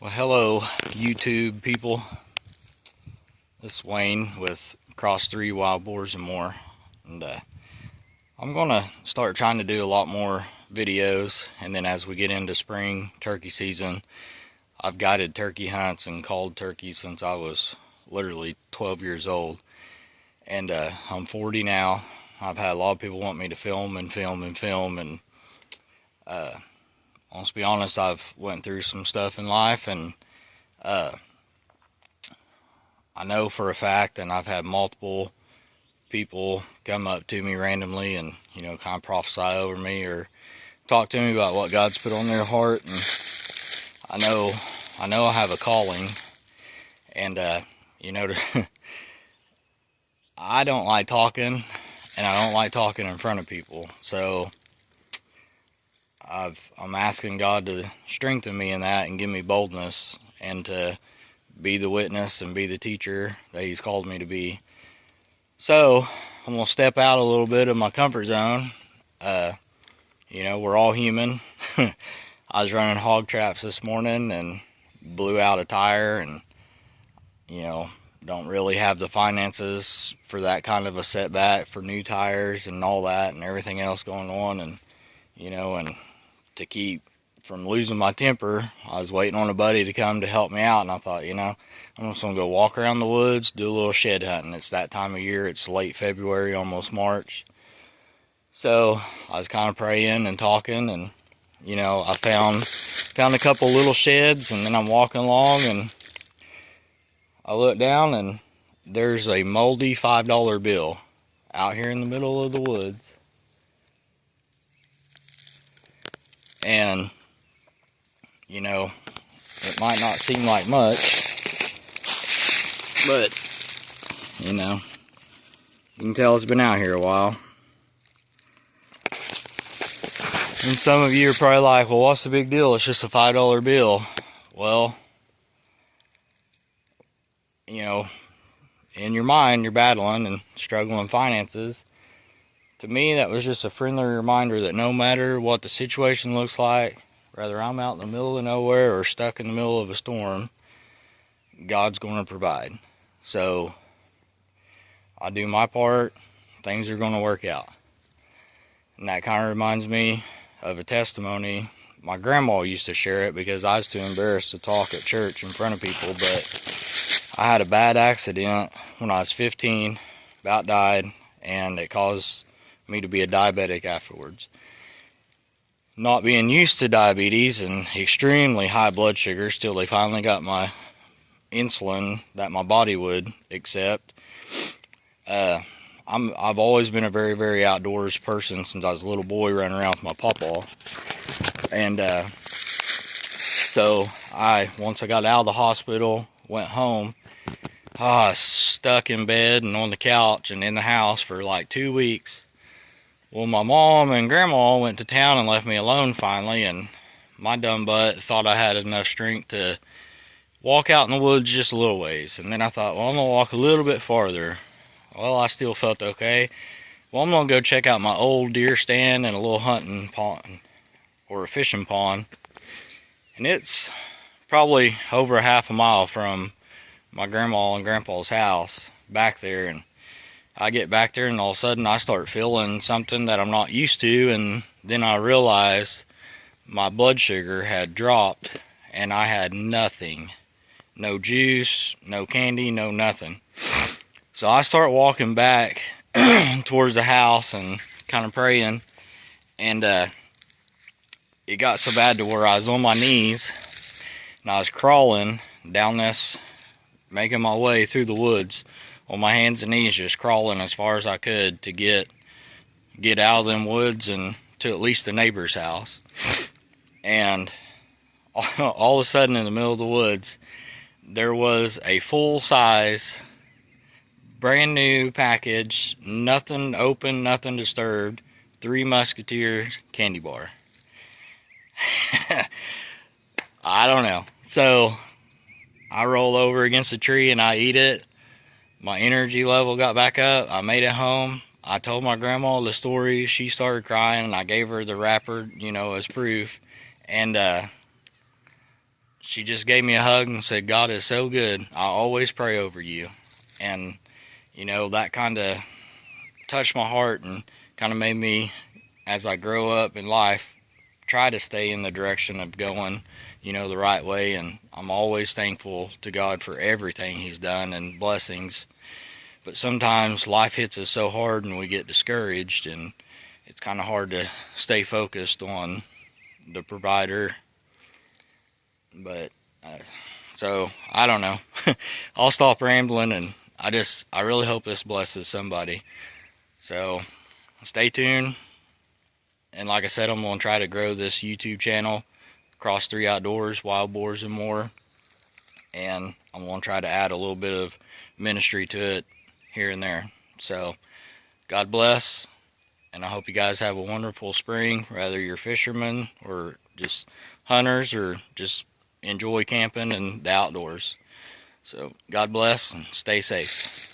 Well, hello, YouTube people. This is Wayne with Cross 3 Wild Boars and More. And I'm going to start trying to do a lot more videos. And then as we get into spring turkey season, I've guided turkey hunts and called turkeys since I was literally 12 years old. And I'm 40 now. I've had a lot of people want me to film. And let's be honest, I've went through some stuff in life, and I know for a fact, and I've had multiple people come up to me randomly and, kind of prophesy over me or talk to me about what God's put on their heart. And I know I have a calling, and, I don't like talking, and I don't like talking in front of people. So I'm asking God to strengthen me in that and give me boldness and to be the witness and be the teacher that He's called me to be. So I'm going to step out a little bit of my comfort zone. We're all human. I was running hog traps this morning and blew out a tire, and, don't really have the finances for that kind of a setback for new tires and all that and everything else going on. And, and to keep from losing my temper, I was waiting on a buddy to come to help me out, and I thought, I'm just going to go walk around the woods, do a little shed hunting. It's that time of year. It's late February, almost March. So I was kind of praying and talking, and, I found a couple little sheds, and then I'm walking along, and I look down, and there's a moldy $5 bill out here in the middle of the woods. And, it might not seem like much, but, you can tell it's been out here a while. And some of you are probably like, well, what's the big deal? It's just a $5 bill. Well, in your mind, you're battling and struggling finances. To me, that was just a friendly reminder that no matter what the situation looks like, whether I'm out in the middle of nowhere or stuck in the middle of a storm, God's going to provide. So I do my part, things are going to work out. And that kind of reminds me of a testimony. My grandma used to share it because I was too embarrassed to talk at church in front of people, but I had a bad accident when I was 15, about died, and it caused me to be a diabetic afterwards. Not being used to diabetes and extremely high blood sugars till they finally got my insulin that my body would accept. I've always been a very, very outdoors person since I was a little boy running around with my pawpaw. And so once I got out of the hospital, went home, stuck in bed and on the couch and in the house for like 2 weeks. Well, my mom and grandma went to town and left me alone finally, and my dumb butt thought I had enough strength to walk out in the woods just a little ways. And then I thought, well, I'm going to walk a little bit farther. Well, I still felt okay. Well, I'm going to go check out my old deer stand and a little hunting pond or a fishing pond. And it's probably over a half a mile from my grandma and grandpa's house back there. And I get back there, and all of a sudden I start feeling something that I'm not used to, and then I realize my blood sugar had dropped, and I had nothing. No juice, no candy, no nothing. So I start walking back towards the house and kind of praying, and it got so bad to where I was on my knees, and I was crawling down this, making my way through the woods on my hands and knees, just crawling as far as I could to get out of them woods and to at least the neighbor's house. And all of a sudden in the middle of the woods, there was a full-size, brand new package, nothing open, nothing disturbed, Three Musketeers candy bar. I don't know. So I roll over against the tree and I eat it. My energy level got back up. I made it home. I told my grandma the story. She started crying, and I gave her the wrapper, as proof. And she just gave me a hug and said, God is so good. I always pray over you. And, you know, that kind of touched my heart and kind of made me, as I grow up in life, try to stay in the direction of going, you know, the right way. And I'm always thankful to God for everything He's done and blessings. But sometimes life hits us so hard and we get discouraged, and it's kind of hard to stay focused on the provider. But so I don't know. I'll stop rambling, and I really hope this blesses somebody. So stay tuned. And like I said, I'm going to try to grow this YouTube channel, Cross 3 Outdoors, Wild Boars and More. And I'm going to try to add a little bit of ministry to it here and there. So God bless. And I hope you guys have a wonderful spring, whether you're fishermen or just hunters or just enjoy camping and the outdoors. So God bless and stay safe.